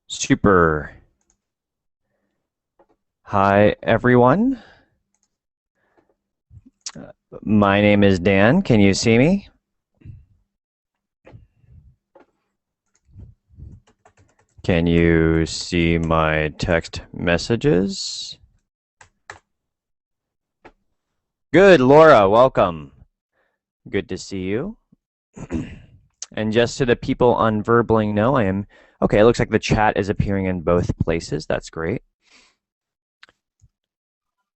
Super. Hi, everyone. My name is Dan. Can you see me? Can you see my text messages? Good, Laura, welcome. Good to see you. And just so the people on Verbling know, okay, it looks like the chat is appearing in both places. That's great.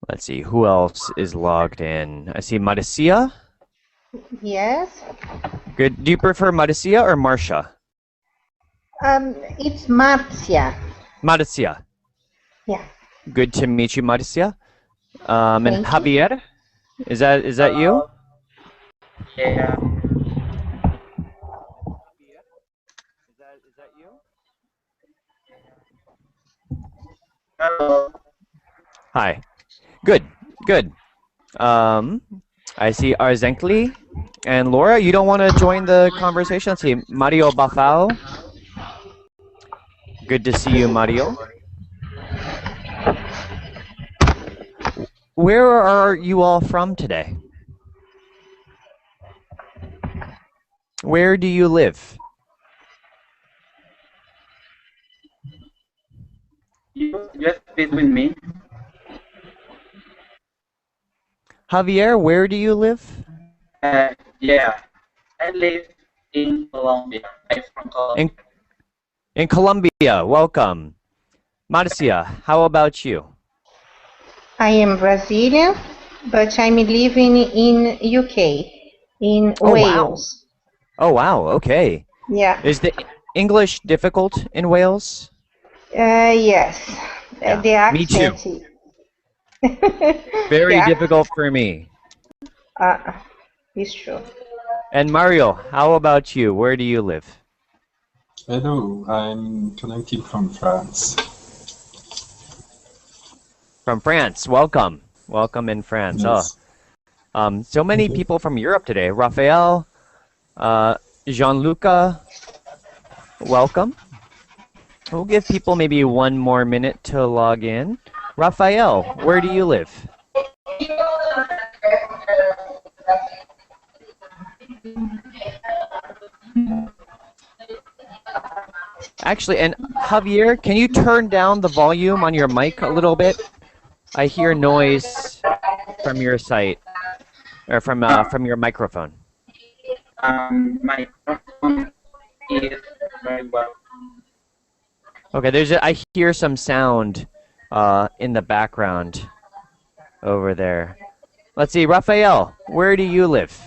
Let's see, who else is logged in? I see Marcia. Yes. Good. Do you prefer Marcia or Marcia? It's Marcia. Marcia. Yeah. Good to meet you, Marcia. And Thank you. Javier, is that you? Yeah. Is that you? Hello. Hi. Good. Good. I see Arzenkli and Laura. You don't want to join the conversation? Let's see. Mario Bafal. Good to see you, Mario. Where are you all from today? Where do you live? You just speak with me. Javier, where do you live? Yeah. I live in Colombia. I'm from Colombia. In Colombia. Welcome. Marcia, how about you? I am Brazilian, but I'm living in UK, in Wales. Wow. Oh, wow. Okay. Yeah. Is the English difficult in Wales? Yes. Yeah, The me too. accent. Very Yeah. difficult for me. It's true. And Mario, how about you? Where do you live? Hello, I'm connecting from France. From France. Welcome. Welcome in France. Yes. Oh, so many people from Europe today. Raphael, Gianluca, welcome. We'll give people maybe one more minute to log in. Raphael, where do you live? Actually, and Javier, can you turn down the volume on your mic a little bit? I hear noise from your site, or from your microphone. My microphone is very well. Okay, I hear some sound in the background over there. Let's see, Raphael, where do you live?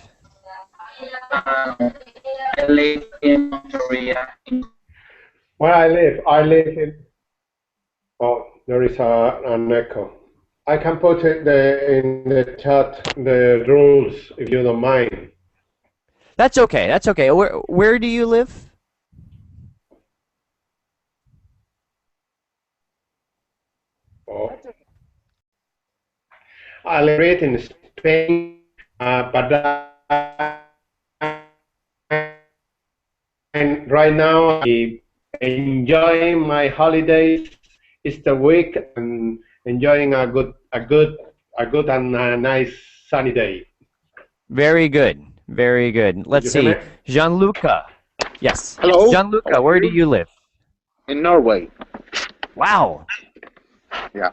I live in Korea. Where I live in. Oh, there is an echo. I can put it in the chat the rules if you don't mind. That's okay. That's okay. Where do you live? Oh. I live in Spain, but and right now I'm enjoying my holidays. It's the week and enjoying a good and nice sunny day. Very good. Very good. Let's see. Gianluca. Yes. Hello. Gianluca, where do you live? In Norway. Wow. Yeah.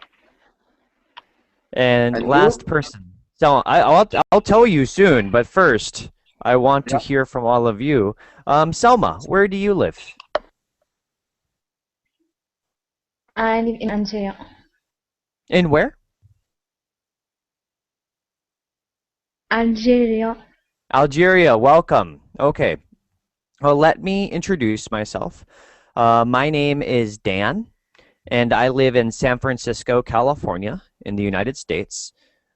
And last person. So I'll tell you soon, but first I want to hear from all of you. Selma, where do you live? I live in Algeria. In where? Algeria. Algeria, welcome. Okay. Well, let me introduce myself. My name is Dan, and I live in San Francisco, California, in the United States.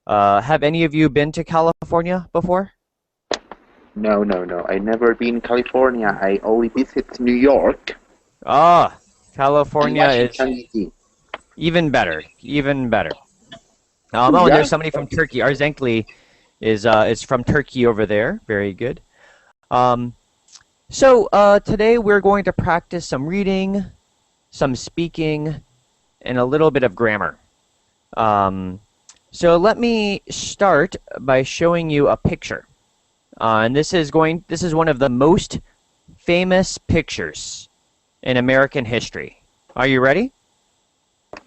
Have any of you been to California before? No. I never been to California. I only visit New York. Ah, California is DC. even better. Even better. Oh, and Yeah. there's somebody from Turkey. Arzenkli is from Turkey over there. Very good. So today we're going to practice some reading, some speaking, and a little bit of grammar. So let me start by showing you a picture. And this is one of the most famous pictures in American history. Are you ready?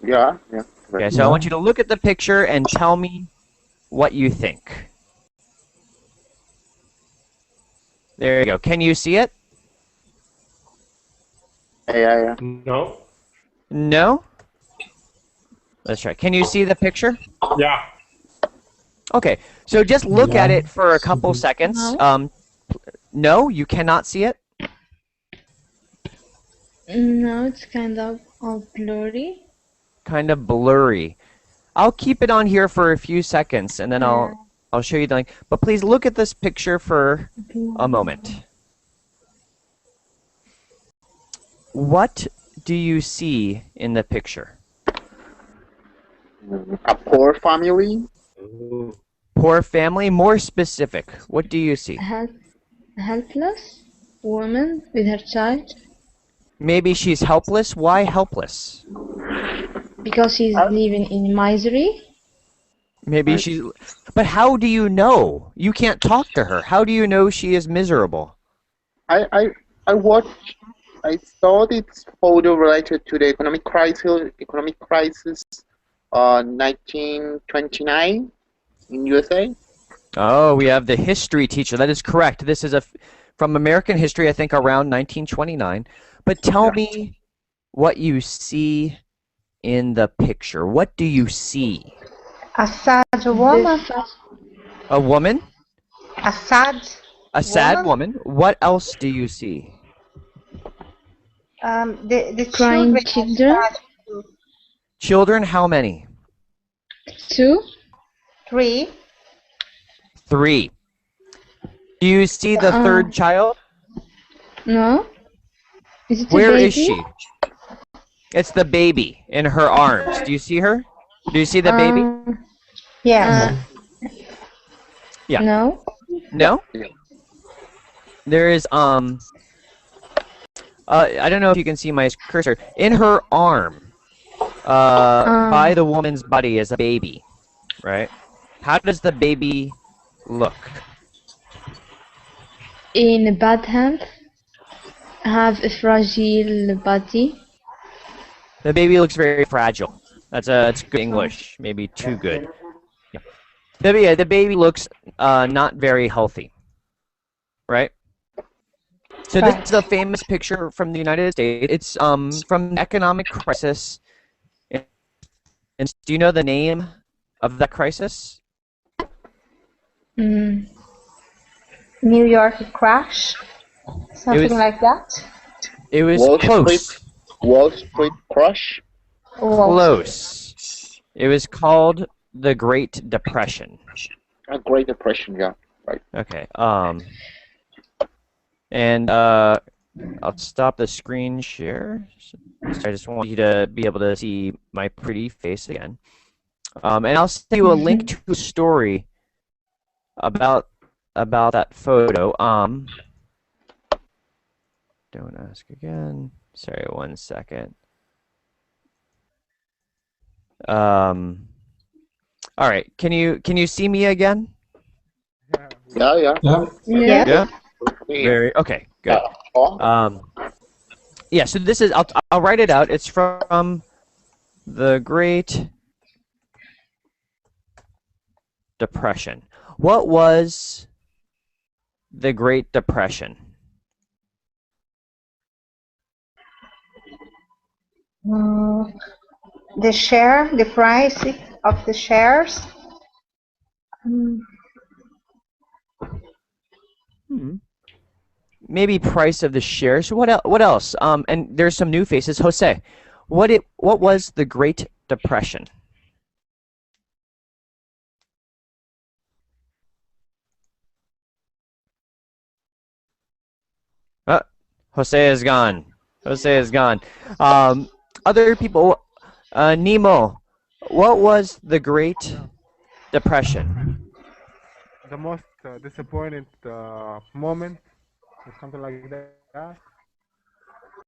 Yeah, yeah. Okay, so I want you to look at the picture and tell me what you think. There you go. Can you see it? Yeah. No. No? Let's try. Can you see the picture? Yeah. Okay, so just look at it for a couple Mhm. seconds. No. No, you cannot see it? No, it's kind of all blurry. Kind of blurry. I'll keep it on here for a few seconds and then I'll show you the link. But please look at this picture for a moment. What do you see in the picture? A poor family. Poor family? More specific. What do you see? A helpless woman with her child Maybe she's helpless. Why helpless? because she's living in misery. Maybe she's... But how do you know? You can't talk to her. How do you know she is miserable? I saw this photo related to the economic crisis, 1929 in USA. Oh, we have the history teacher. That is correct. This is from American history, I think around 1929. But tell me what you see in the picture. What do you see? A sad woman. A woman? A sad. A sad woman? What else do you see? The Crying children. children. Children, how many? 2. 3. 3. Do you see the third child? No. Is it Where a baby? is she? It's the baby in her arms. Do you see her? Do you see the baby? Yes. Yeah. No. No? There is I don't know if you can see my cursor. In her arm, by the woman's body is a baby, right? How does the baby look? In a bad hand. Have a fragile body. The baby looks very fragile. That's good English, maybe too good. Yeah. The baby looks not very healthy, right? So this is a famous picture from the United States. It's from the economic crisis. And do you know the name of that crisis? New York crash. Something like that. It was close. Wall Street crash. Close. It was called the Great Depression. A Great Depression, yeah, right. Okay. And I'll stop the screen share. I just want you to be able to see my pretty face again. And I'll send you a link to a story about that photo. Don't ask again. Sorry, 1 second. All right. Can you see me again? Yeah. Yeah. Very okay. Good. Yeah. So this is I'll write it out. It's from the Great Depression. What was the Great Depression? The price of the shares. Maybe price of the shares. What else? And there's some new faces. Jose, what was the Great Depression? Jose is gone. Jose is gone. Other people, Nemo, What was the Great Depression? The most disappointing moment or something like that.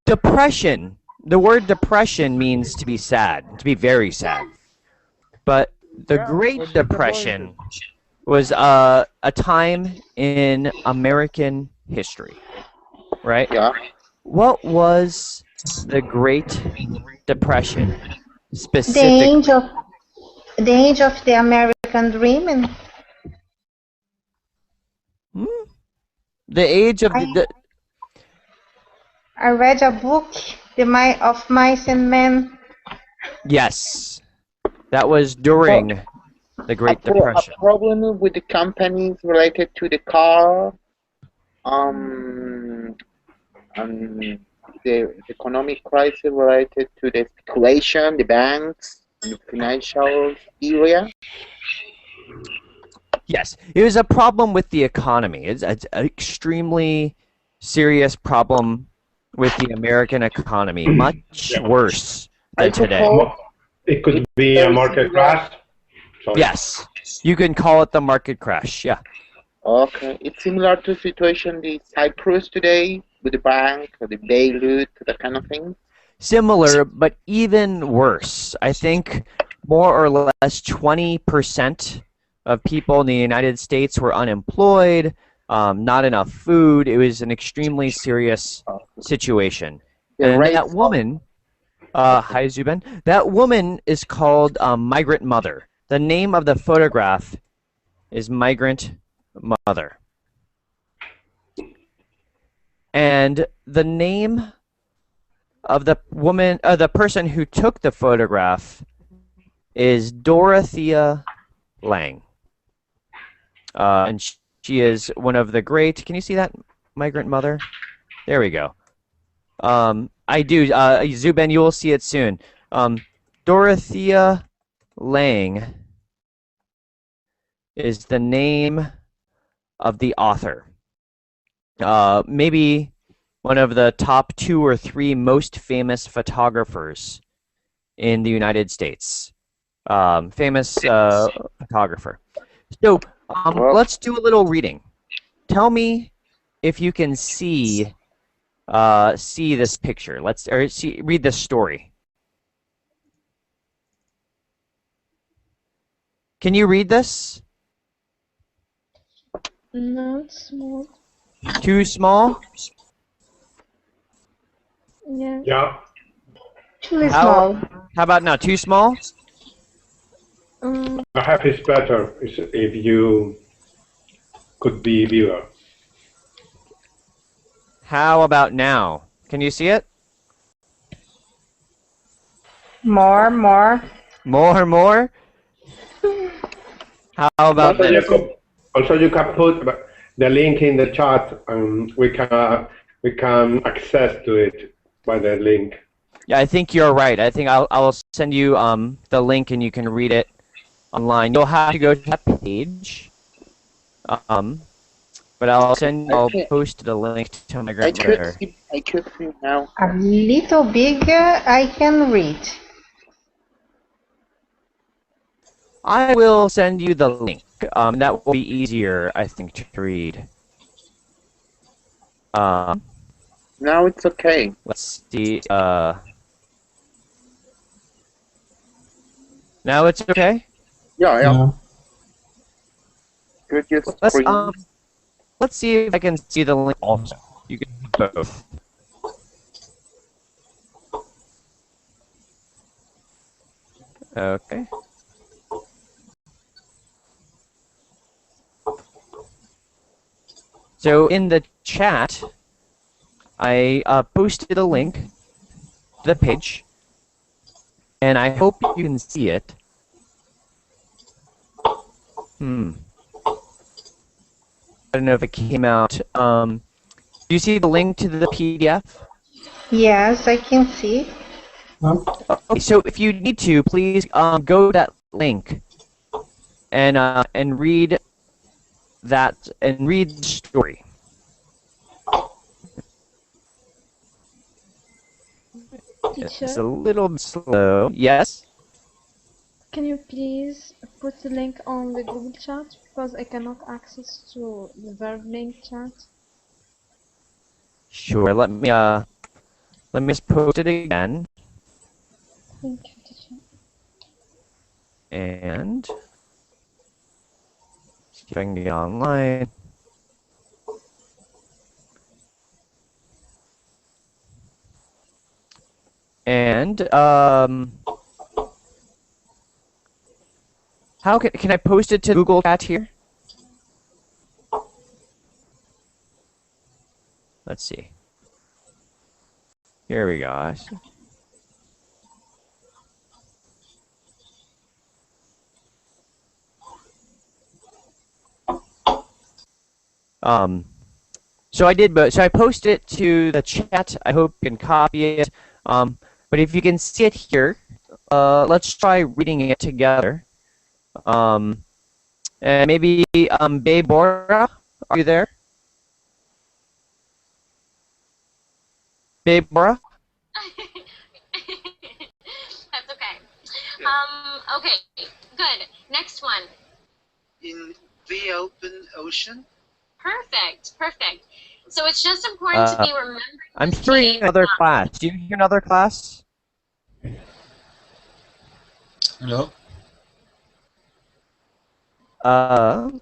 Depression. The word depression means to be sad, to be very sad. But the Yeah, Great or disappointed. Depression was a time in American history, right? Yeah. What was the Great Depression The specifically? age of the American dream, and Hmm? The age of I read a book, of Mice and Men. yes, that was during the Great A Depression. problem with the companies related to the car, um, the economic crisis related to the speculation, the banks, and the financial area. Yes, it was a problem with the economy. It's an extremely serious problem with the American economy, much worse I than today. suppose It could it's be a very market similar. crash. Sorry. Yes, you can call it the market crash. Yeah. Okay, it's similar to situation in Cyprus today with the bank or the Beirut, that kind of thing. Similar, but even worse. I think more or less 20% of people in the United States were unemployed, not enough food. It was an extremely serious situation. The And rates that woman, hi Zuben, that woman is called Migrant Mother. The name of the photograph is Migrant Mother. And the name of the woman, the person who took the photograph is Dorothea Lange. And she is one of the great, can you see that, Migrant Mother? There we go. I do, Zuben, you will see it soon. Dorothea Lange is the name of the author. Maybe one of the top 2 or 3 most famous photographers in the United States. Famous photographer. So let's do a little reading. Tell me if you can see this picture. Read this story. Can you read this? No, it's small. Too small? Yeah. Yeah. Too small. How about now? Too small? Perhaps it's better if you could be bigger. How about now? Can you see it? More. More? How about this? Also, you can put the link in the chat, and we can access to it by the link. Yeah, I think you're right. I think I'll send you the link and you can read it online. You'll have to go to that page. But I'll post the link to my grandmother. I could see now. A little bigger, I can read. I will send you the link. That will be easier, I think, to read. Now it's okay. Let's see. Now it's okay? Yeah. Could you screen? Let's see if I can see the link also. You can do both. Okay. So in the chat, I posted a link to the page, and I hope you can see it. I don't know if it came out. Do you see the link to the PDF? Yes, I can see. Okay, so if you need to, please go to that link and read that and read the story. Teacher, It's a little slow. Yes. Can you please put the link on the Google chat because I cannot access to the verb link chat. Sure. Let me just post it again. Thank you, teacher. And see if I can get online. And how can I post it to Google Chat here? Let's see. Here we go. So I did, so I posted it to the chat. I hope you can copy it. But if you can see it here, let's try reading it together. And maybe Bebora, are you there? Bebora? That's okay. Okay, good. Next one. In the open ocean? Perfect, perfect. So it's just important to be remembering. I'm hearing another class. Do you hear another class? Hello? No,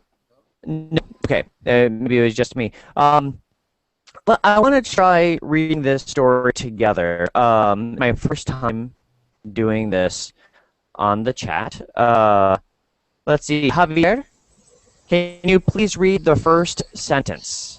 okay. Maybe it was just me. But I want to try reading this story together. My first time doing this on the chat. Let's see, Javier, can you please read the first sentence?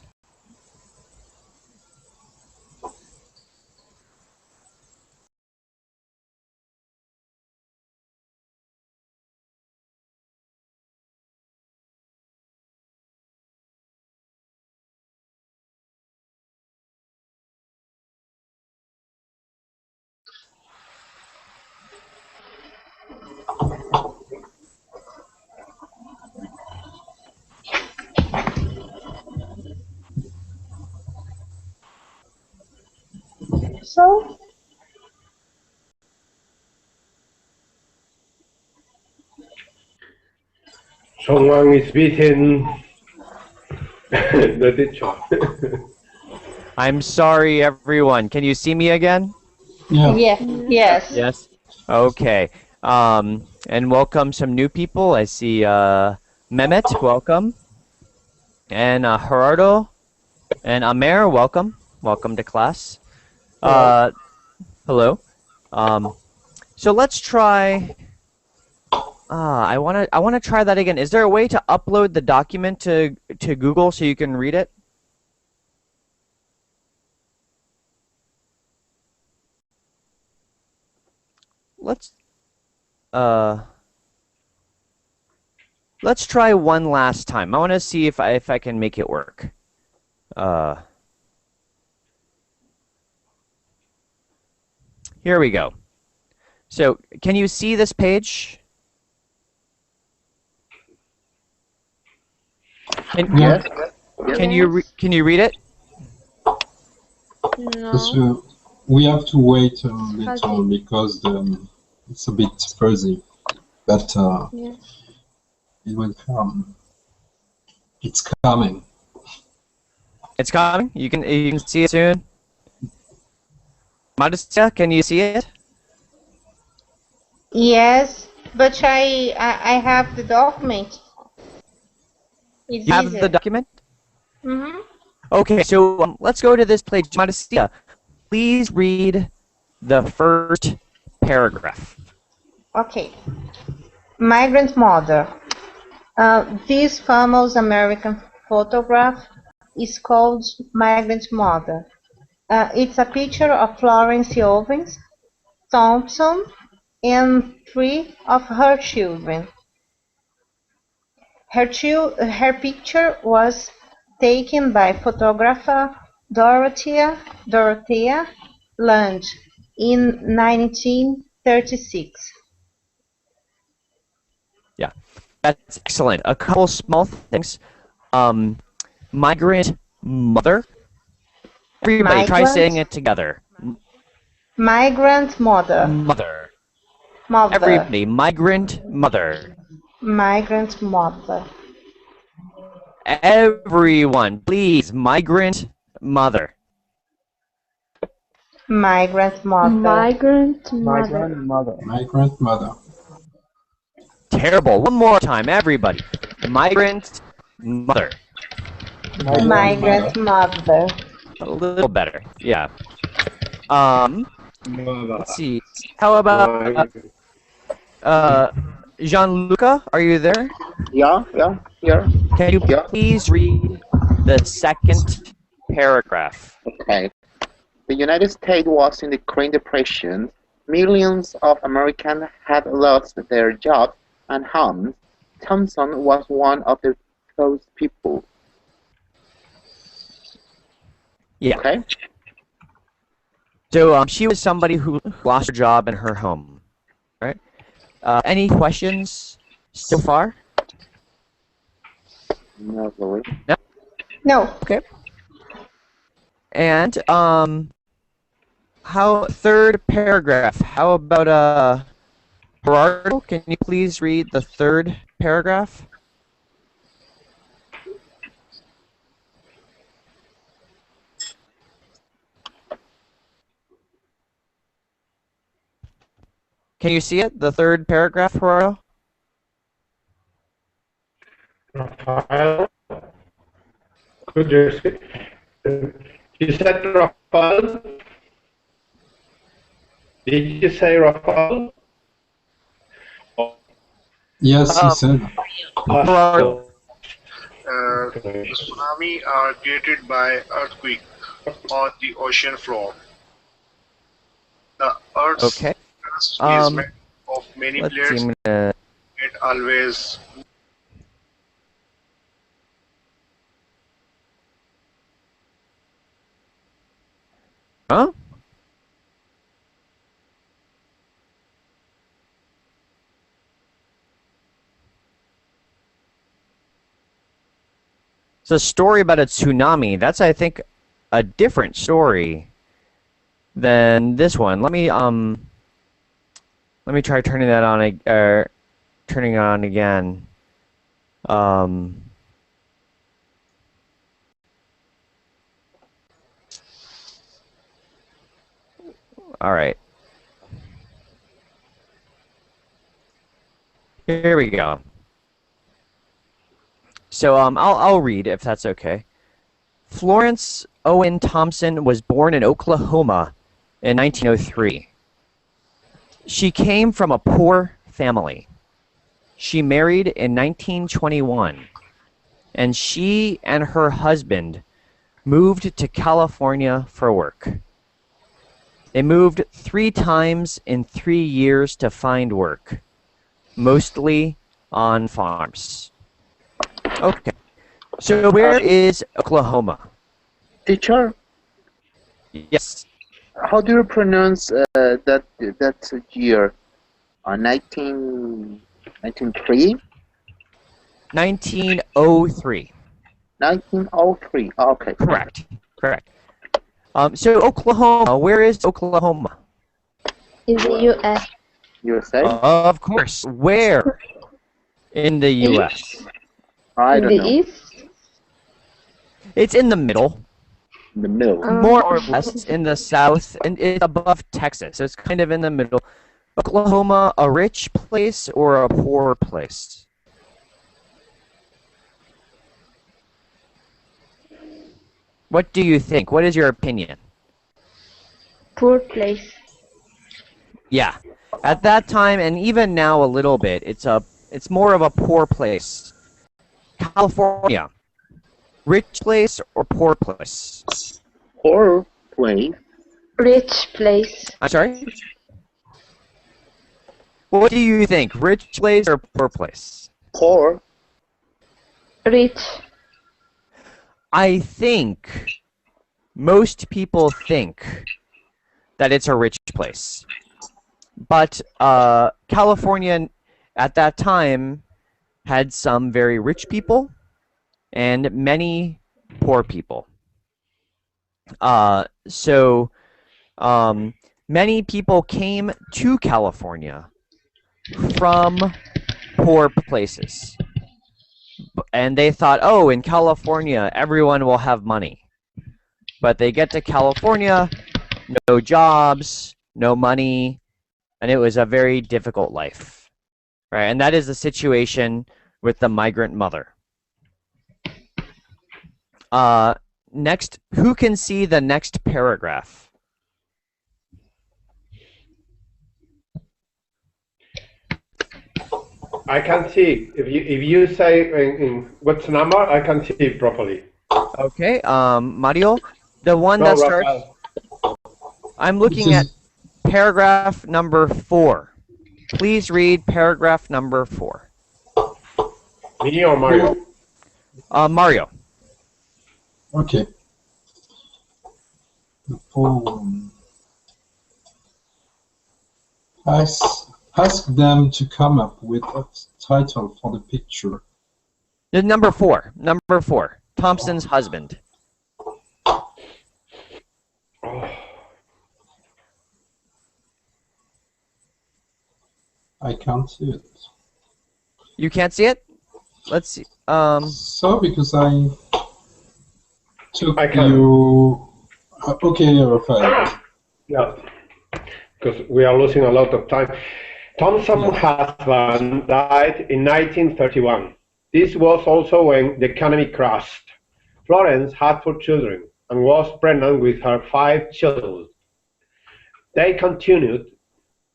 So, someone is beating the teacher. I'm sorry, everyone. Can you see me again? Yeah. yes. Yes. Okay. And welcome some new people. I see Mehmet, welcome. And Gerardo and Amer, welcome. Welcome to class. Hello. So let's try. I wanna try that again. Is there a way to upload the document to Google so you can read it? Let's try one last time. I want to see if I can make it work. Here we go. So, can you see this page? Yes. Can you read it? No. So we have to wait a little because it's a bit fuzzy, but Yes. it will come. It's coming. It's coming. You can see it soon. Modestia, can you see it? Yes, but I have the document. It's You have easier. the document? Mm-hmm. Okay, so let's go to this page. Modestia, please read the first paragraph. Okay. Migrant mother. This famous American photograph is called Migrant Mother. It's a picture of Florence Owens Thompson and three of her children. Her picture was taken by photographer Dorothea Lange in 1936. Yeah, that's excellent. A couple small things. Migrant mother. Everybody, try saying it together. Migrant mother. Mother. Mother. Everybody, migrant mother. Migrant mother. Everyone, please, migrant mother. Migrant mother. Migrant My mother. grandmother. My grandmother. Terrible. One more time, everybody. Migrant mother. My Migrant mother. A little better. Yeah. Mother. Let's see. How about Gianluca? Are you there? Yeah, here. Can you Yeah. please read the second paragraph? Okay. The United States was in the Great Depression. Millions of Americans had lost their jobs and homes. Thompson was one of those people. Yeah. Okay. So she was somebody who lost her job and her home, right? Any questions so far? No, really. No. No. Okay. And how third paragraph? How about Gerardo? Can you please read the third paragraph? Can you see it? The third paragraph, Gerardo? Rafael, could you see? You said Rafael? Did you say Rafael? Yes, he said. Gerardo. The tsunami are created by earthquake on the ocean floor. The Earth's Okay. crust is made of many Let's see. plates. I'm gonna... It always Huh? It's a story about a tsunami. That's, I think, a different story than this one. Let me try turning that on, turning it on again. All right. Here we go. So I'll read if that's okay. Florence Owen Thompson was born in Oklahoma in 1903. She came from a poor family. She married in 1921, and she and her husband moved to California for work. They moved 3 times in 3 years to find work, mostly on farms. Okay. So where is Oklahoma? Teacher, Yes. how do you pronounce that year? 1903? 1903. 1903. Okay. Correct. Correct. So Oklahoma, where is Oklahoma? In the U.S. USA? Of course. Where in the U.S.? I In don't the know. East. It's in the middle, In the middle. more or less in the south, and it's above Texas. So it's kind of in the middle. Oklahoma, a rich place or a poor place? What do you think? What is your opinion? Poor place. Yeah. At that time, and even now a little bit, it's more of a poor place. California, rich place or poor place? Poor place. Rich place. I'm sorry? What do you think? Rich place or poor place? Poor. Rich. I think most people think that it's a rich place. But California at that time had some very rich people and many poor people. So many people came to California from poor places. And they thought, oh, in California, everyone will have money. But they get to California, no jobs, no money, and it was a very difficult life. Right? And that is the situation with the migrant mother. Next, who can see the next paragraph? I can see. If you say what's the number, I can see it properly. Okay, Mario, the one No, that starts. Rafael. I'm looking at paragraph number 4. Please read paragraph number 4. Me or Mario? Mario. Okay. The poem. Ask them to come up with a title for the picture. Number 4. Number 4. Thompson's husband. I can't see it. You can't see it? Let's see. So because I took I can. you. Okay, Rafael. Yeah, because we are losing a lot of time. Thompson's husband died in 1931. This was also when the economy crashed. Florence had 4 children and was pregnant with her 5 children. They continued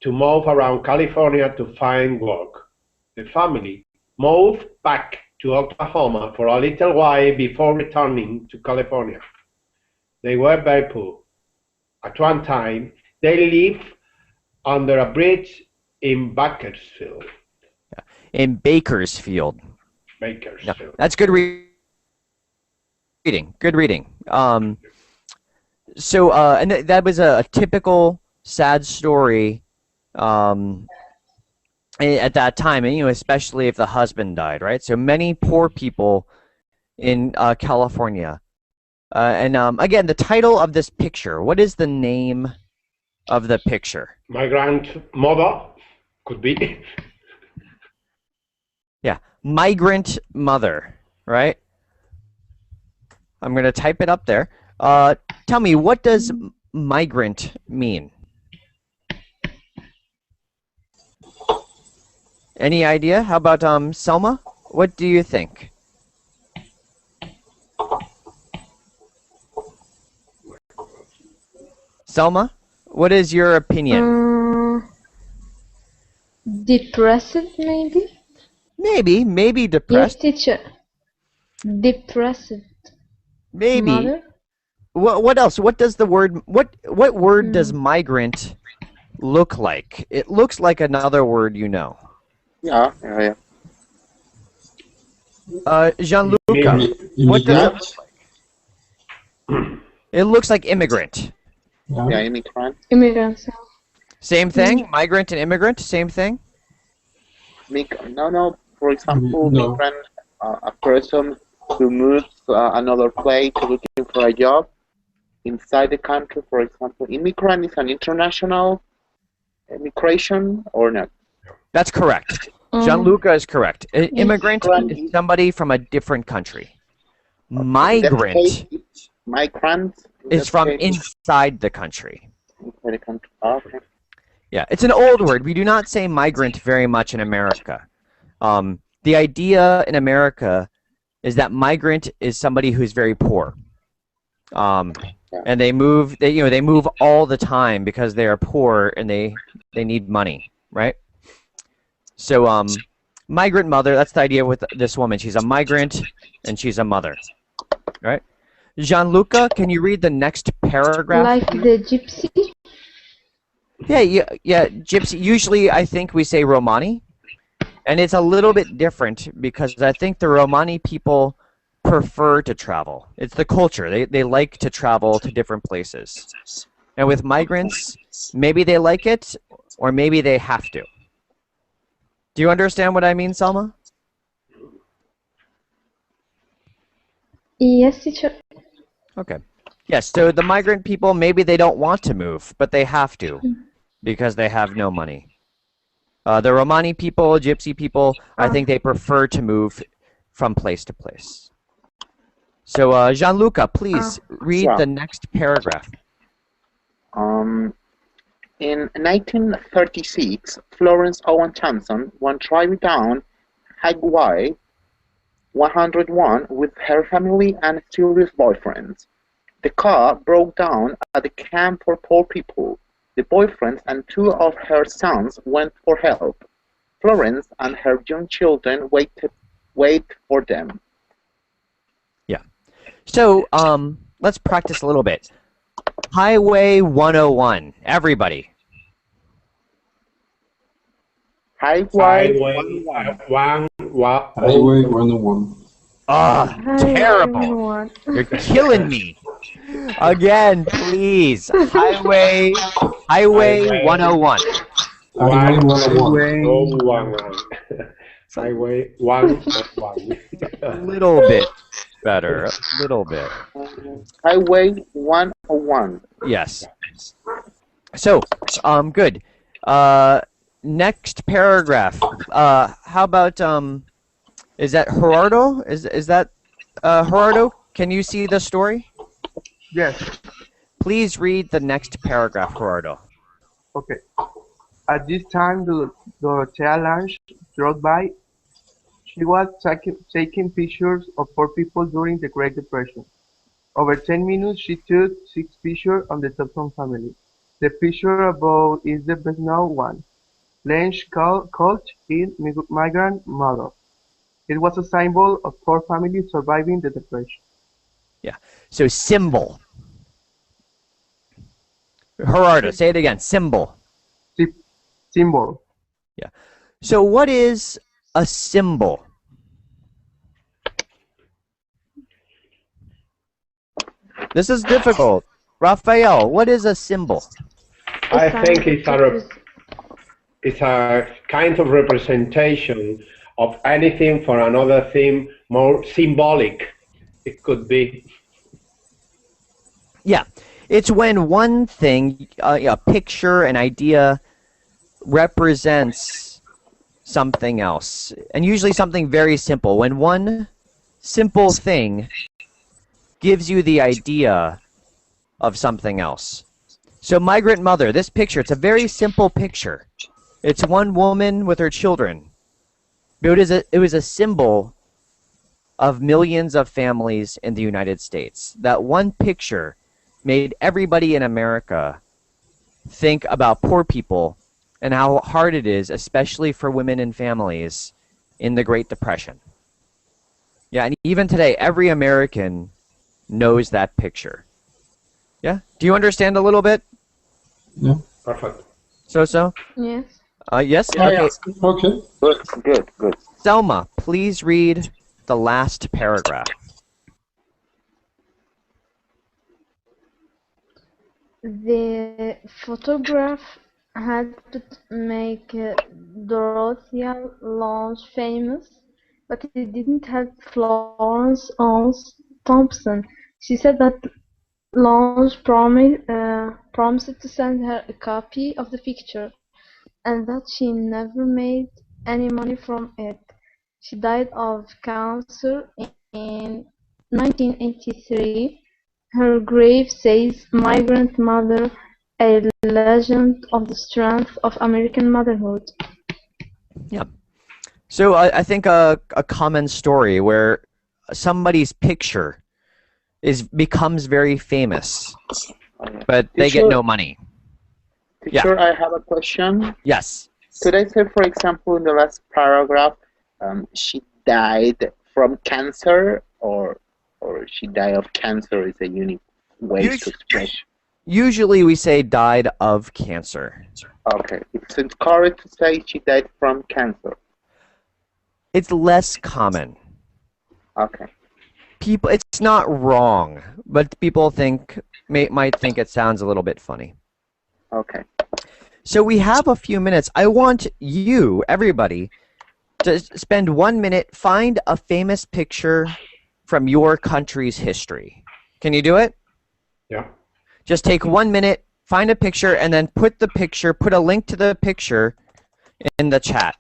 to move around California to find work. The family moved back to Oklahoma for a little while before returning to California. They were very poor. At one time, they lived under a bridge in Bakersfield. In Bakersfield. Bakersfield. Yeah, that's good reading. Good reading. And that was a typical sad story at that time, and especially if the husband died, right? So many poor people in California. Again, the title of this picture. What is the name of the picture? My grandmother could be. Yeah, migrant mother, right? I'm going to type it up there. Tell me, what does migrant mean? Any idea? How about Selma? What do you think? Selma, what is your opinion? Depressed, maybe? Maybe depressed. Yes, teacher. Depressed. Maybe. Mother? What else? What does the word? What word does migrant look like? It looks like another word you know. Yeah. Gianluca, what does it look like? It looks like immigrant. Yeah, immigrant. Immigrants. Same thing? Migrant and immigrant, same thing? No. For example, migrant, a person who moves another place looking for a job inside the country. For example, immigrant is an international immigration or not? That's correct. Gianluca is correct. Immigrant is somebody from a different country. Migrant is from inside the country. Inside the country. Okay. Yeah, it's an old word. We do not say migrant very much in America. The idea in America is that migrant is somebody who's very poor. And they move all the time because they are poor and they need money, right? So migrant mother, that's the idea with this woman. She's a migrant and she's a mother, right? Gianluca, can you read the next paragraph? Like the gypsy? Yeah, gypsy. Usually I think we say Romani, and it's a little bit different because I think the Romani people prefer to travel. It's the culture. They like to travel to different places. And with migrants, maybe they like it or maybe they have to. Do you understand what I mean, Selma? Yes, teacher. Okay. Yes, so the migrant people, maybe they don't want to move, but they have to because they have no money. The Romani people, Gypsy people, I think they prefer to move from place to place. So, Gianluca, please read the next paragraph. In 1936, Florence Owen Thompson went driving down Highway 101 with her family and serious boyfriends. The car broke down at the camp for poor people. The boyfriend and two of her sons went for help. Florence and her young children waited for them. Yeah. So, let's practice a little bit. Highway 101. Everybody. Highway 101. Highway 101. Ah, terrible. You're killing me. Again, please. Highway 101. Highway 101. Highway 101. A little bit better. A little bit. Highway 101. Yes. So, good. Next paragraph. How about is that Gerardo? Is that Gerardo? Can you see the story? Yes. Please read the next paragraph, Gerardo. Okay. At this time, Dorothea Lange drove by. She was taking pictures of poor people during the Great Depression. Over 10 minutes, she took 6 pictures of the Thompson family. The picture above is the best known one. Lange called it Migrant Mother. It was a symbol of poor families surviving the Depression. Yeah. So symbol. Gerardo, say it again. Symbol. Symbol. Yeah. So what is a symbol? This is difficult. Rafael, what is a symbol? I think it's a kind of representation of anything for another thing more symbolic. It could be. Yeah. It's when one thing, a picture, an idea, represents something else. And usually something very simple. When one simple thing gives you the idea of something else. So Migrant Mother, this picture, it's a very simple picture. It's one woman with her children. But it was a symbol of millions of families in the United States. That one picture made everybody in America think about poor people and how hard it is, especially for women and families, in the Great Depression. Yeah, and even today, every American knows that picture. Yeah? Do you understand a little bit? Yeah. Perfect. So? Yes. Yes? Yeah, Okay. yeah. Okay. Good. Selma, please read the last paragraph. The photograph had to make Dorothea Lange famous, but it didn't help Florence Owens Thompson. She said that Lange promised to send her a copy of the picture, and that she never made any money from it. She died of cancer in 1983. Her grave says, "Migrant Mother, a legend of the strength of American motherhood." Yeah. So I think a common story where somebody's picture becomes very famous, but they get no money. Teacher, Yeah. I have a question. Yes. Could I say, for example, in the last paragraph, she died from cancer, or she died of cancer is a unique way to express? Usually we say died of cancer. Okay, it's correct to say she died from cancer. It's less common. Okay. It's not wrong, but people might think it sounds a little bit funny. Okay. So we have a few minutes. I want you, everybody, to spend 1 minute, find a famous picture from your country's history. Can you do it? Yeah. Just take 1 minute, find a picture, and then put a link to the picture in the chat.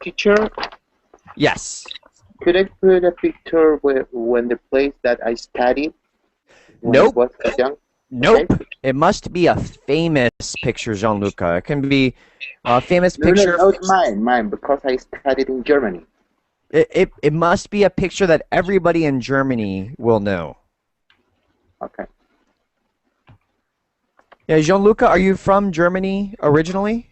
Teacher, Yes. could I put a picture when the place that I studied when Nope. I was young? Nope. Okay. It must be a famous picture, Gianluca. It can be a famous No, picture. not mine, because I studied in Germany. It must be a picture that everybody in Germany will know. Okay. Yeah, Gianluca, are you from Germany originally?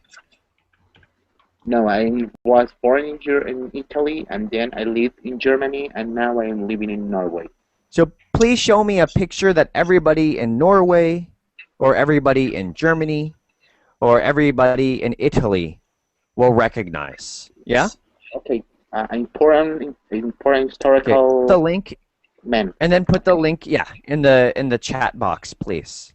No, I was born in Italy, and then I lived in Germany, and now I am living in Norway. So please show me a picture that everybody in Norway, or everybody in Germany, or everybody in Italy will recognize. Yeah? Okay. Important historical. Okay. The link, men. and then put the link, yeah, in the chat box, please.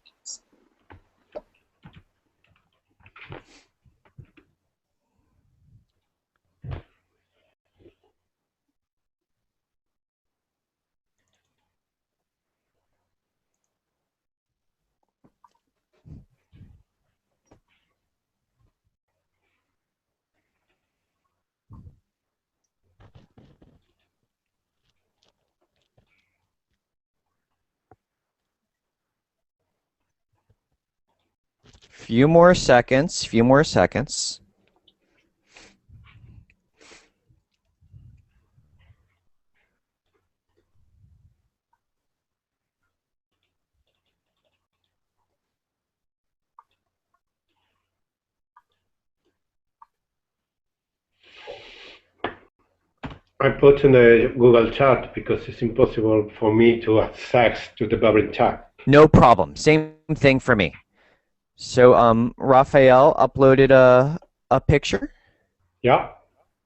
Few more seconds. I put in the Google chat because it's impossible for me to access to the Babel chat. No problem. Same thing for me. So, Raphael uploaded a picture. Yeah.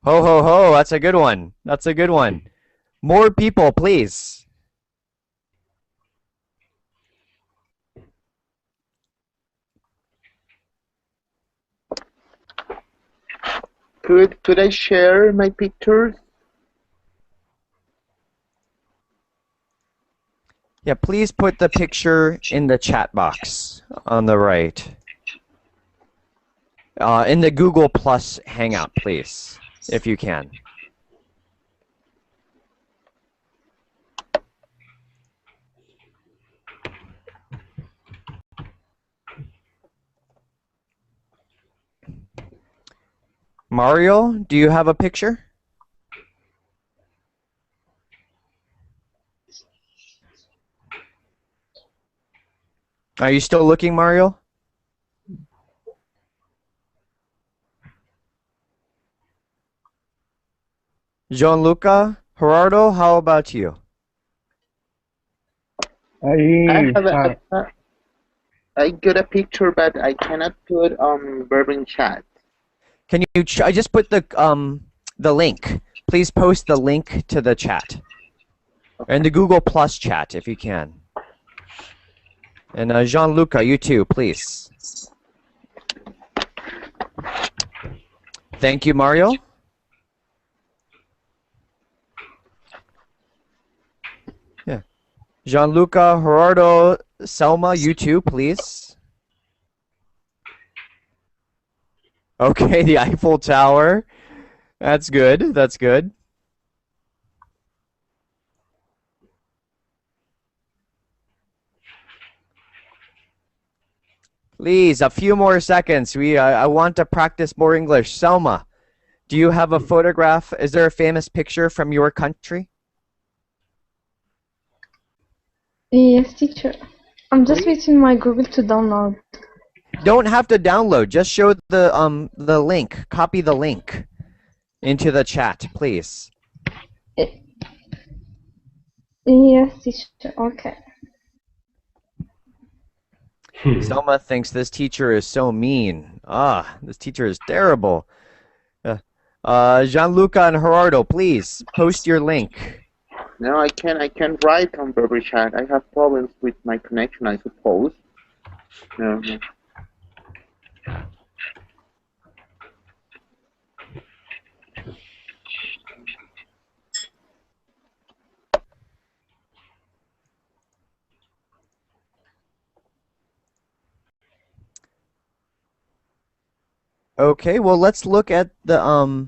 Ho, ho, ho. That's a good one. That's a good one. More people, please. Could I share my pictures? Yeah, please put the picture in the chat box on the right. In the Google Plus Hangout, please, if you can. Mario, do you have a picture? Are you still looking, Mario? Gianluca, Gerardo, how about you? I got a picture, but I cannot put verbal chat. Can you? I just put the link. Please post the link to the chat, and the Google Plus chat if you can. And Gianluca, you too, please. Thank you, Mario. Yeah, Gianluca, Gerardo, Selma, you too, please. Okay, the Eiffel Tower. That's good. That's good. Please, a few more seconds. I want to practice more English. Selma, do you have a photograph? Is there a famous picture from your country? Yes, teacher. I'm just waiting my Google to download. Don't have to download. Just show the link. Copy the link into the chat, please. Yes, teacher. Okay. Selma thinks this teacher is so mean. This teacher is terrible. Gianluca and Gerardo, please post your link. No, I can write on verbal chat. I have problems with my connection, I suppose. No. Okay, well, let's look at the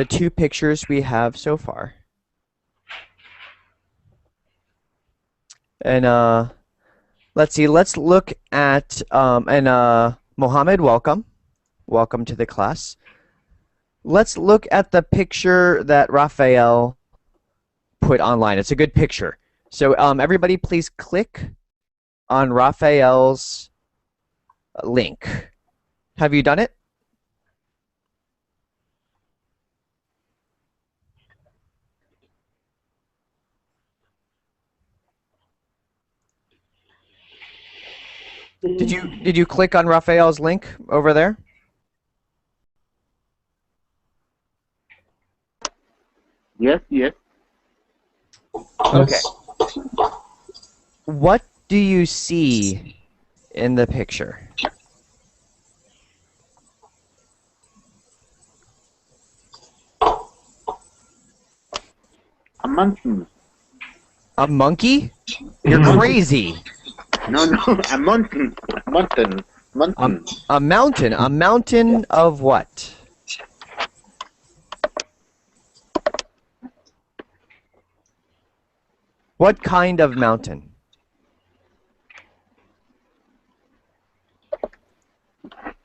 two pictures we have so far. And let's see, let's look at Mohammed, welcome. Welcome to the class. Let's look at the picture that Raphael put online. It's a good picture. So everybody please click on Raphael's link. Have you done it? Did you click on Raphael's link over there? Yes, yes. Okay. What do you see in the picture? A mountain. A monkey? You're crazy. No, a mountain. A mountain. Mountain. A mountain. A mountain of what? What kind of mountain?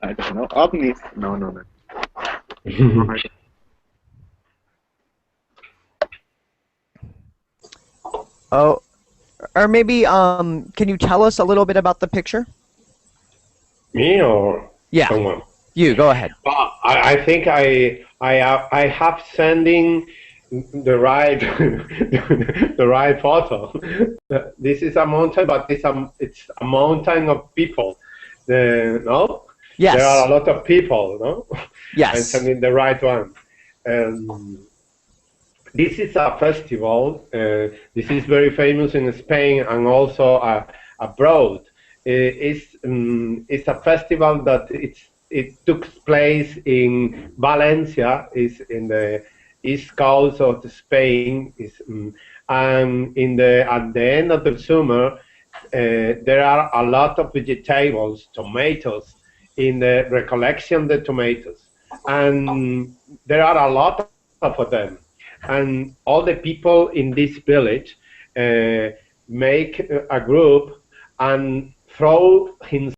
I don't know. Ovnis. No. Oh, or maybe can you tell us a little bit about the picture? Me or Yeah. someone? You go ahead. I think I have sending the right the right photo. This is a mountain, but it's a mountain of people. No? Yes. There are a lot of people, no? Yes. I'm sending the right one. This is a festival. This is very famous in Spain and also abroad. It's a festival that it took place in Valencia, is in the east coast of Spain, and at the end of the summer, there are a lot of vegetables, tomatoes, in the recollection of the tomatoes, and there are a lot of them, and all the people in this village make a group and throw himself.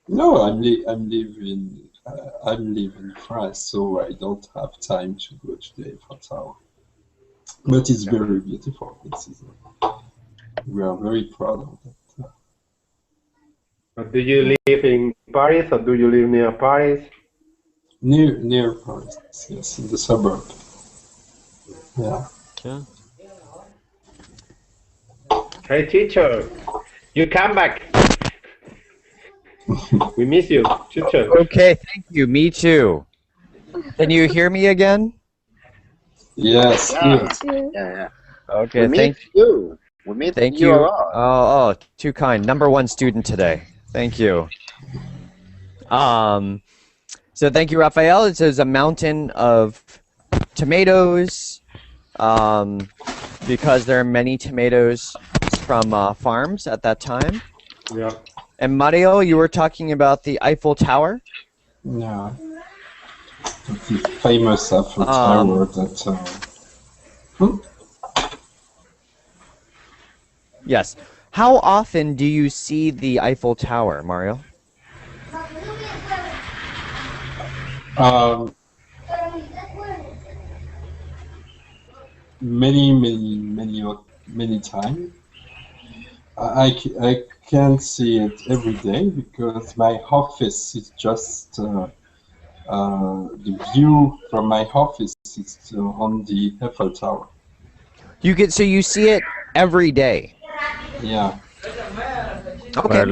No, I'm living in France, so I don't have time to go today for town. But it's very beautiful. We are very proud of that. Do you live in Paris or do you live near Paris? Near Paris, yes, in the suburb. Yeah. Yeah. Hey, teacher, you come back. We miss you, teacher. Okay, thank you. Me too. Can you hear me again? Yes. Yes. Yeah. Okay, We miss you. We miss thank you you. a lot. Oh, too kind. #1 student today. Thank you. So thank you, Raphael. It says a mountain of tomatoes, because there are many tomatoes from farms at that time. Yeah. And Mario, you were talking about the Eiffel Tower. Yeah. The famous Eiffel Tower that. Yes. How often do you see the Eiffel Tower, Mario? Many times. I can't see it every day because my office is just the view from my office is on the Eiffel Tower. So you see it every day. Yeah. Okay.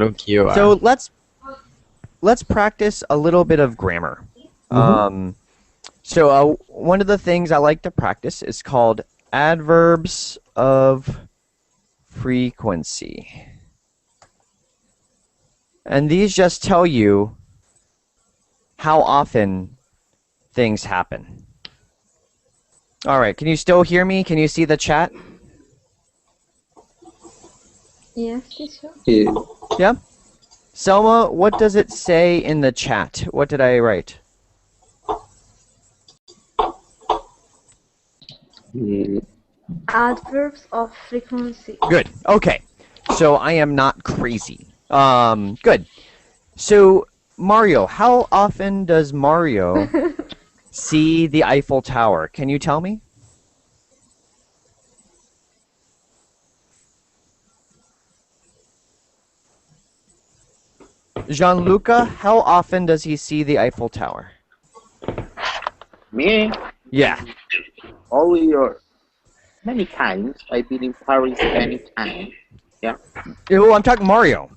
So let's practice a little bit of grammar. So one of the things I like to practice is called adverbs of frequency. And these just tell you how often things happen. All right, can you still hear me? Can you see the chat? Yes, teacher. Yeah? Selma, what does it say in the chat? What did I write? Adverbs of frequency. Good. Okay. So I am not crazy. Good. So Mario, how often does Mario see the Eiffel Tower? Can you tell me? Gianluca, how often does he see the Eiffel Tower? Me? Yeah. Only many times. I've been in Paris many times. Yeah. Oh, I'm talking Mario.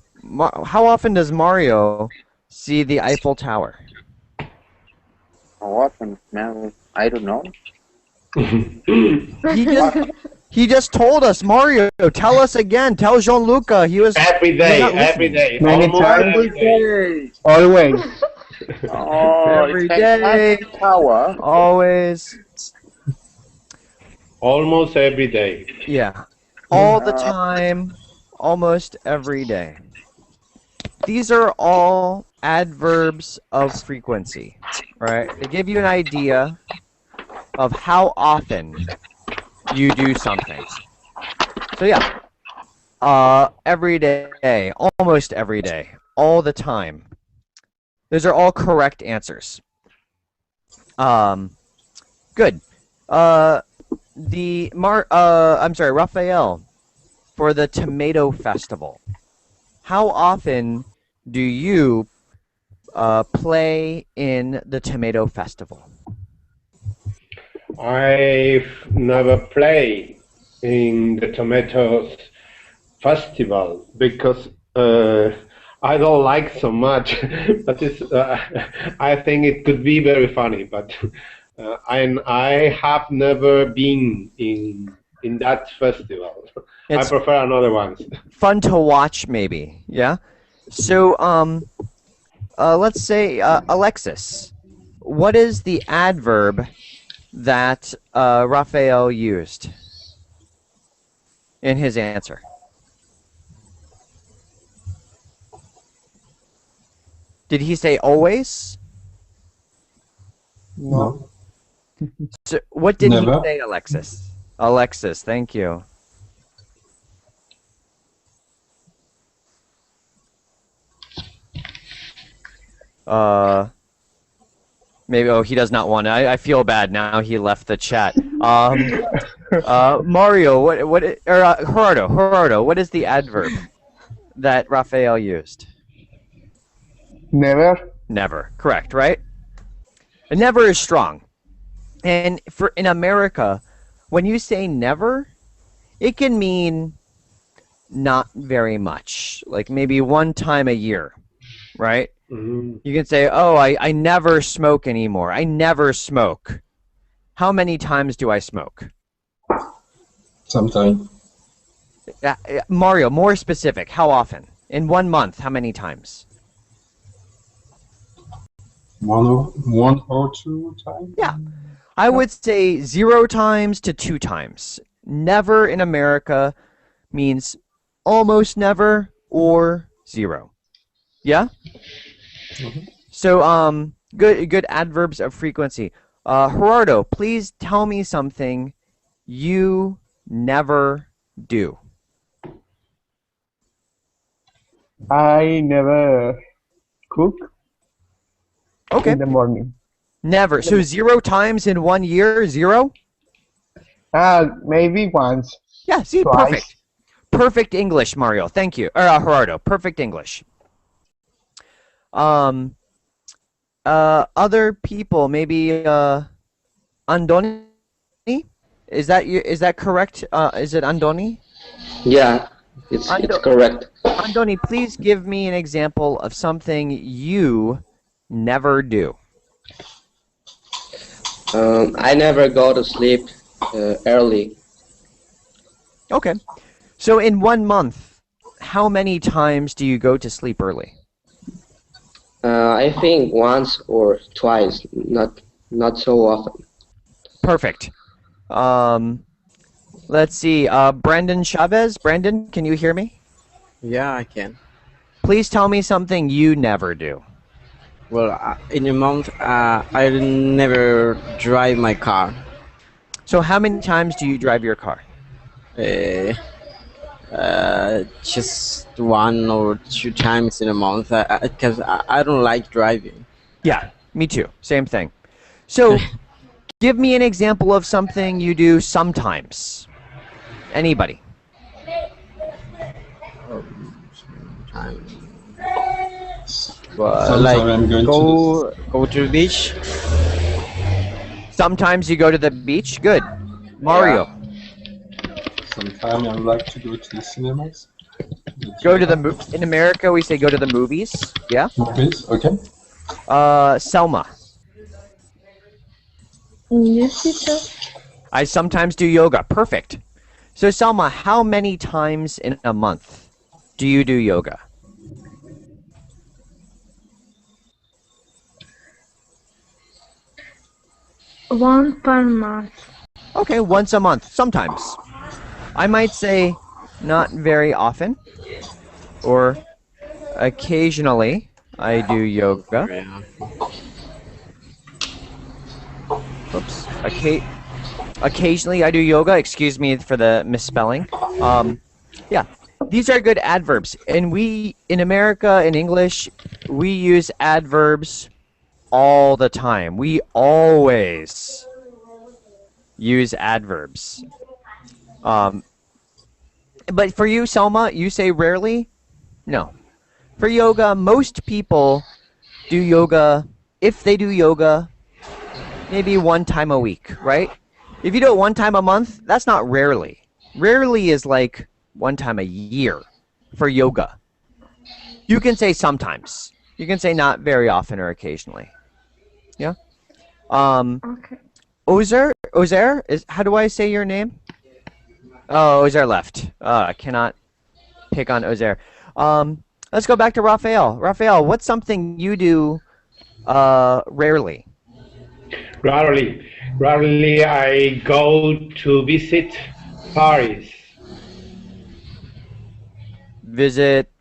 How often does Mario see the Eiffel Tower? How often? No, I don't know. He just told us, Mario. Tell us again. Tell Gianluca. He was every day. Many times. Every day. Always. Oh, every it's day. Tower. Always. Almost every day. Yeah. All the time. Almost every day. These are all adverbs of frequency, right? They give you an idea of how often you do something. So yeah, every day, almost every day, all the time. Those are all correct answers. Good. I'm sorry, Raphael, for the Tomato Festival. How often do you play in the Tomato Festival? I've never played in the Tomatoes Festival because I don't like so much. But I think it could be very funny. But I have never been in that festival. I prefer another ones. Fun to watch, maybe. Yeah. So let's say Alexis. What is the adverb that Raphael used in his answer? Did he say always? No. So what did Never. he say, Alexis? Alexis, thank you. Maybe, oh, he does not want to. I feel bad now. He left the chat. Mario, Gerardo, what is the adverb that Raphael used? Never. Never. Correct, right? And never is strong. And in America, when you say never, it can mean not very much, like maybe one time a year, right? Mhm. You can say, oh, I never smoke anymore. I never smoke. How many times do I smoke? Sometime. Mario, more specific. How often? In 1 month, how many times? One or two times? Yeah. I would say 0 times to 2 times. Never in America means almost never or 0. Yeah? So, good adverbs of frequency. Gerardo, please tell me something you never do. I never cook Okay. in the morning. Never. So 0 times in 1 year? 0? Maybe once. Yeah, see, Twice. perfect. Perfect English, Mario. Thank you. Or Gerardo, perfect English. Other people, maybe Andoni? Is that correct? Is it Andoni? Yeah, it's correct. Andoni, please give me an example of something you never do. I never go to sleep early. Okay. So in 1 month, how many times do you go to sleep early? I think once or twice, not so often. Perfect. Let's see. Brandon Chavez. Brandon, can you hear me? Yeah, I can. Please tell me something you never do. Well, in a month, I never drive my car. So how many times do you drive your car? Just 1 or 2 times in a month, because I don't like driving. Yeah, me too. Same thing. So give me an example of something you do sometimes. Anybody? Like go to the beach. Sometimes you go to the beach. Good. Mario. Sometimes I like to go to the cinemas. Go to the in America we say go to the movies. Yeah. Movies, okay. Selma. Yes, teacher. I sometimes do yoga. Perfect. So Selma, how many times in a month do you do yoga? One per month. Okay, once a month. Sometimes. I might say not very often or occasionally I do yoga. Oops. Occasionally I do yoga. Excuse me for the misspelling. Yeah, these are good adverbs. And we, in America, in English, we use adverbs all the time. We always use adverbs. But for you, Selma, you say rarely? No. For yoga, most people do yoga, if they do yoga, maybe 1 time a week, right? If you do it 1 time a month, that's not rarely. Rarely is like 1 time a year for yoga. You can say sometimes. You can say not very often or occasionally. Yeah? Okay. Ozer, how do I say your name? Oh, Ozer left. I cannot pick on Ozer. Let's go back to Raphael. Raphael, what's something you do rarely? Rarely I go to visit Paris. Visit.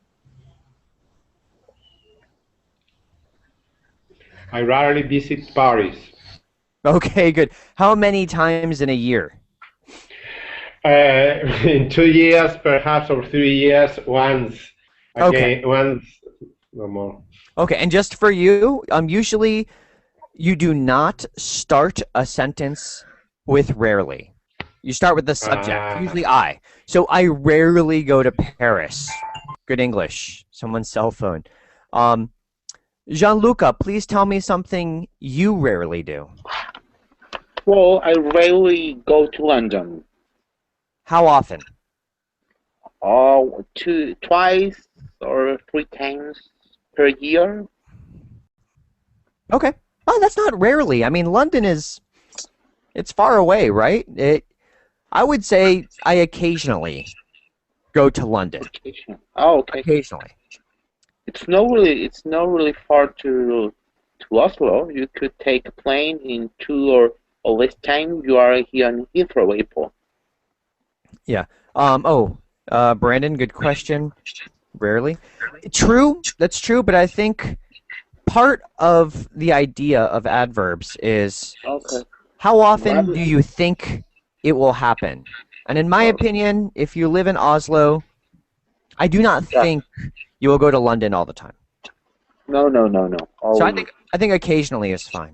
I rarely visit Paris. Okay, good. How many times in a year? In 2 years, perhaps, or 3 years, once. Okay. Once, no more. Okay, and just for you, usually you do not start a sentence with rarely. You start with the subject, usually I. So I rarely go to Paris. Good English. Someone's cell phone. Gianluca, please tell me something you rarely do. Well, I rarely go to London. How often? Oh, twice or three times per year. Okay. Oh, that's not rarely. I mean, London it's far away, right? I would say I occasionally go to London. Oh, okay. Occasionally. It's not really far to Oslo. You could take a plane in 2 or less time. You are here in Heathrow Airport. Yeah. Brandon, good question. Rarely. True, that's true, but I think part of the idea of adverbs is how often do you think it will happen? And in my opinion, if you live in Oslo, I do not think you will go to London all the time. No. So I think occasionally is fine.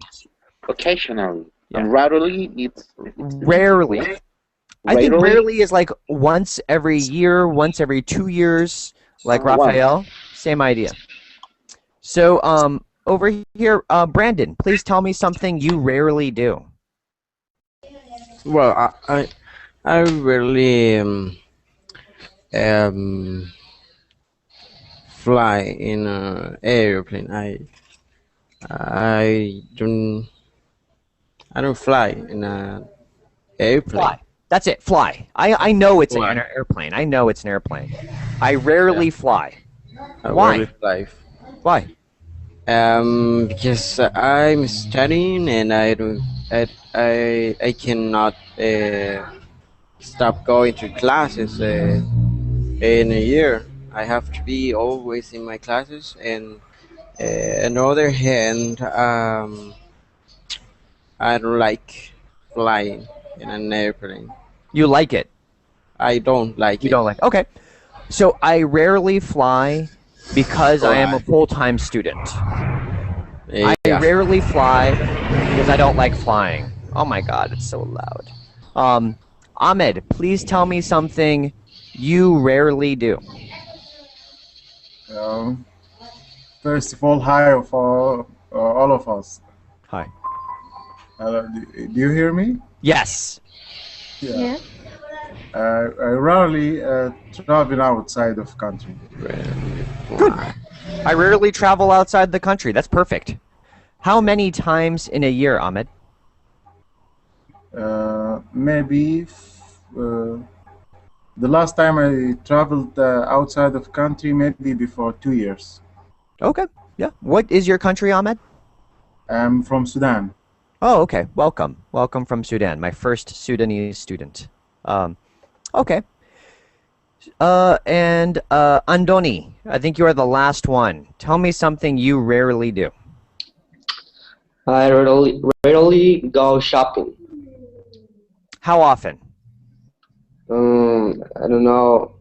Occasionally. Yeah. And rarely, it's rarely. I think rarely is like once every year, once every 2 years, like Raphael. Same idea. So over here, Brandon, please tell me something you rarely do. Well, I rarely fly in an airplane. I don't fly in an airplane. Fly. That's it. Fly. I know it's an airplane. I know it's an airplane. I rarely fly. Why? Rarely fly. Why? Because I'm studying and I cannot stop going to classes in a year. I have to be always in my classes, and on the other hand, I don't like flying in an airplane. You like it? I don't like it. You don't like it. Okay. So I rarely fly because I am a full-time student. Yeah. I rarely fly because I don't like flying. Oh my god, it's so loud. Ahmed, please tell me something you rarely do. First of all, hi for all of us. Hi. Do you hear me? Yes. Yeah. I rarely travel outside of country. Good. I rarely travel outside the country. That's perfect. How many times in a year, Ahmed? Maybe the last time I traveled outside of country, maybe before 2 years. Okay. Yeah. What is your country, Ahmed? I'm from Sudan. Oh, okay. Welcome. Welcome from Sudan. My first Sudanese student. Okay. And Andoni, I think you are the last one. Tell me something you rarely do. I rarely go shopping. How often? I don't know.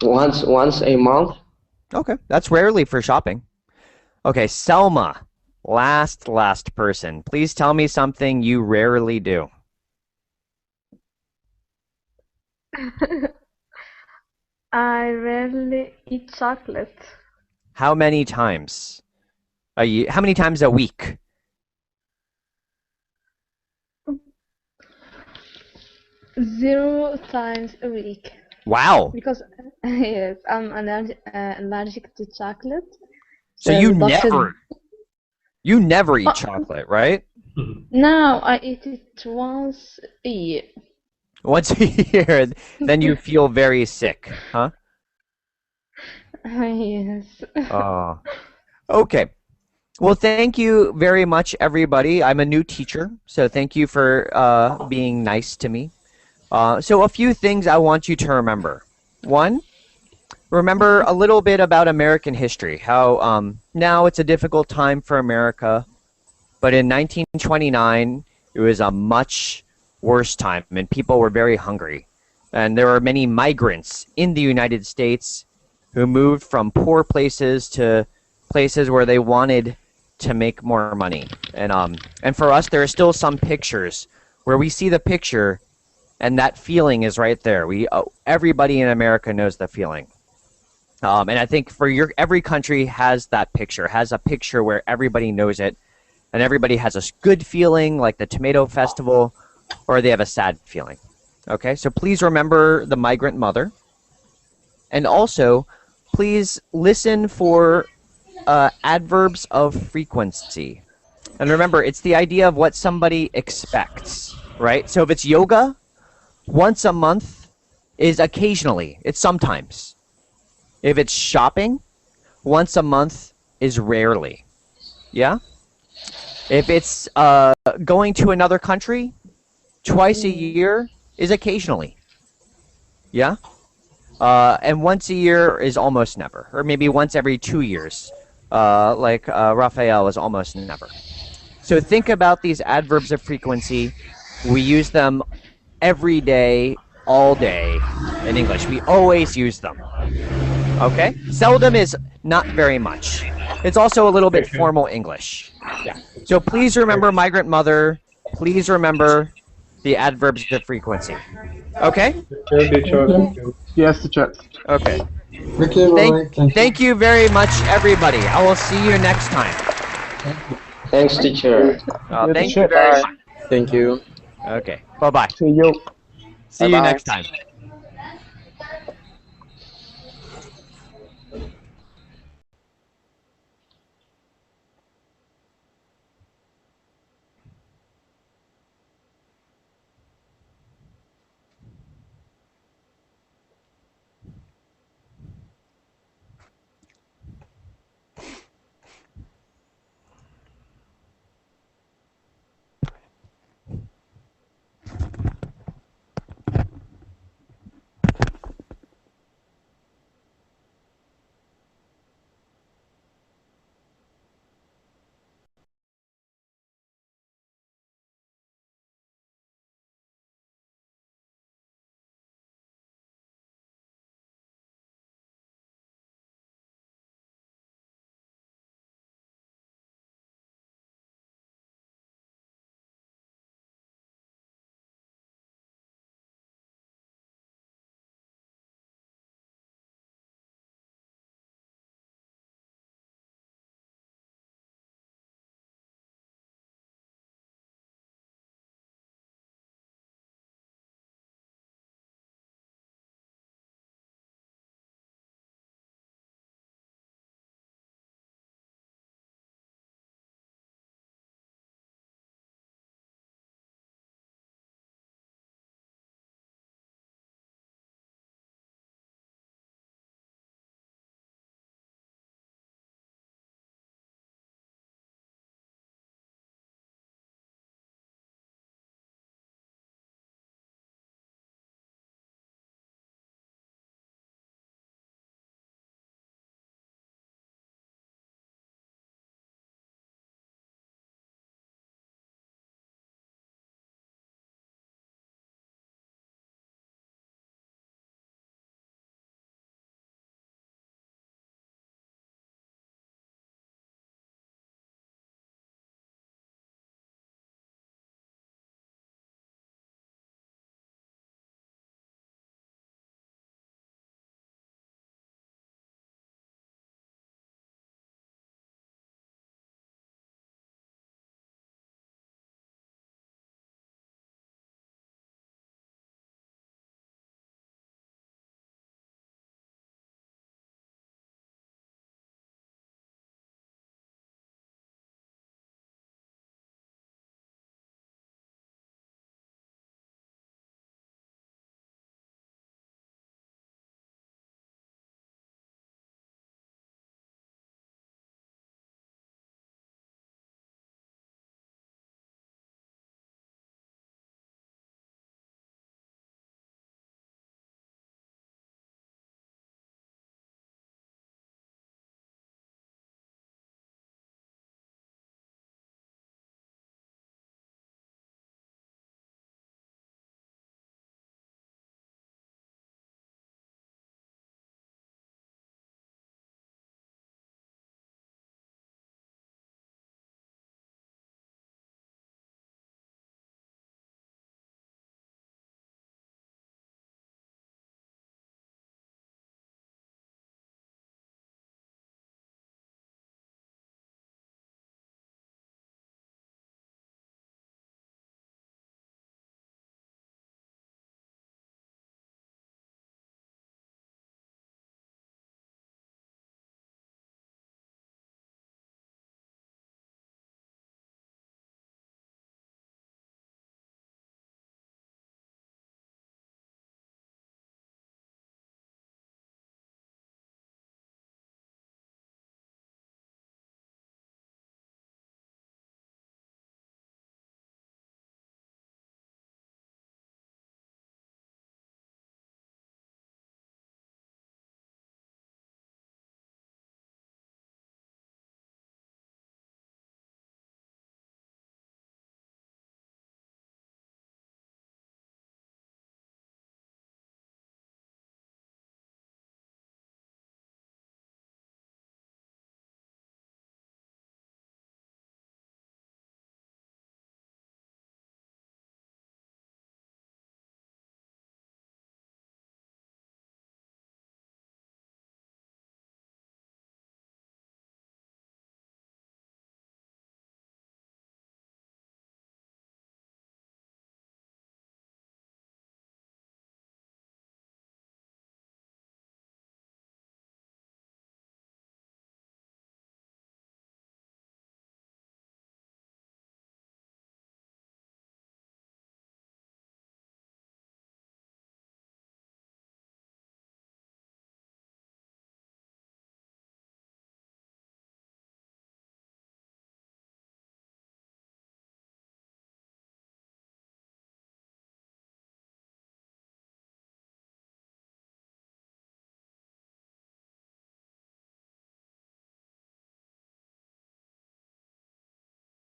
Once a month. Okay, that's rarely for shopping. Okay, Selma, last person. Please tell me something you rarely do. I rarely eat chocolate. How many times? How many times a week? 0 times a week. Wow. Because yes, I'm allergic to chocolate. So you never eat chocolate, right? No, I eat it once a year. Once a year, then you feel very sick, huh? Yes. Oh. Okay. Well, thank you very much, everybody. I'm a new teacher, so thank you for being nice to me. So a few things I want you to remember. One, remember a little bit about American history, how now it's a difficult time for America, but in 1929, it was a much worse time, and people were very hungry. And there were many migrants in the United States who moved from poor places to places where they wanted to make more money. And for us, there are still some pictures where we see the picture and that feeling is right there. Everybody in America knows the feeling. And I think for every country has that picture, has a picture where everybody knows it, and everybody has a good feeling, like the Tomato Festival, or they have a sad feeling. Okay, so please remember the migrant mother, and also please listen for adverbs of frequency. And remember, it's the idea of what somebody expects, right? So if it's yoga, once a month is occasionally, it's sometimes. If it's shopping, once a month is rarely. Yeah? If it's going to another country, twice a year is occasionally. Yeah? And once a year is almost never. Or maybe once every 2 years. Like Raphael is almost never. So think about these adverbs of frequency. We use them every day, all day in English. We always use them. Okay? Seldom is not very much. It's also a little bit formal English. Yeah. So please remember migrant mother. Please remember the adverbs of frequency. Okay? Yes, teacher. Okay. Okay, Thank you very much, everybody. I will see you next time. Thanks, teacher. Thank you very much. Thank you. Okay. Bye-bye. See you. See you Bye-bye. next time.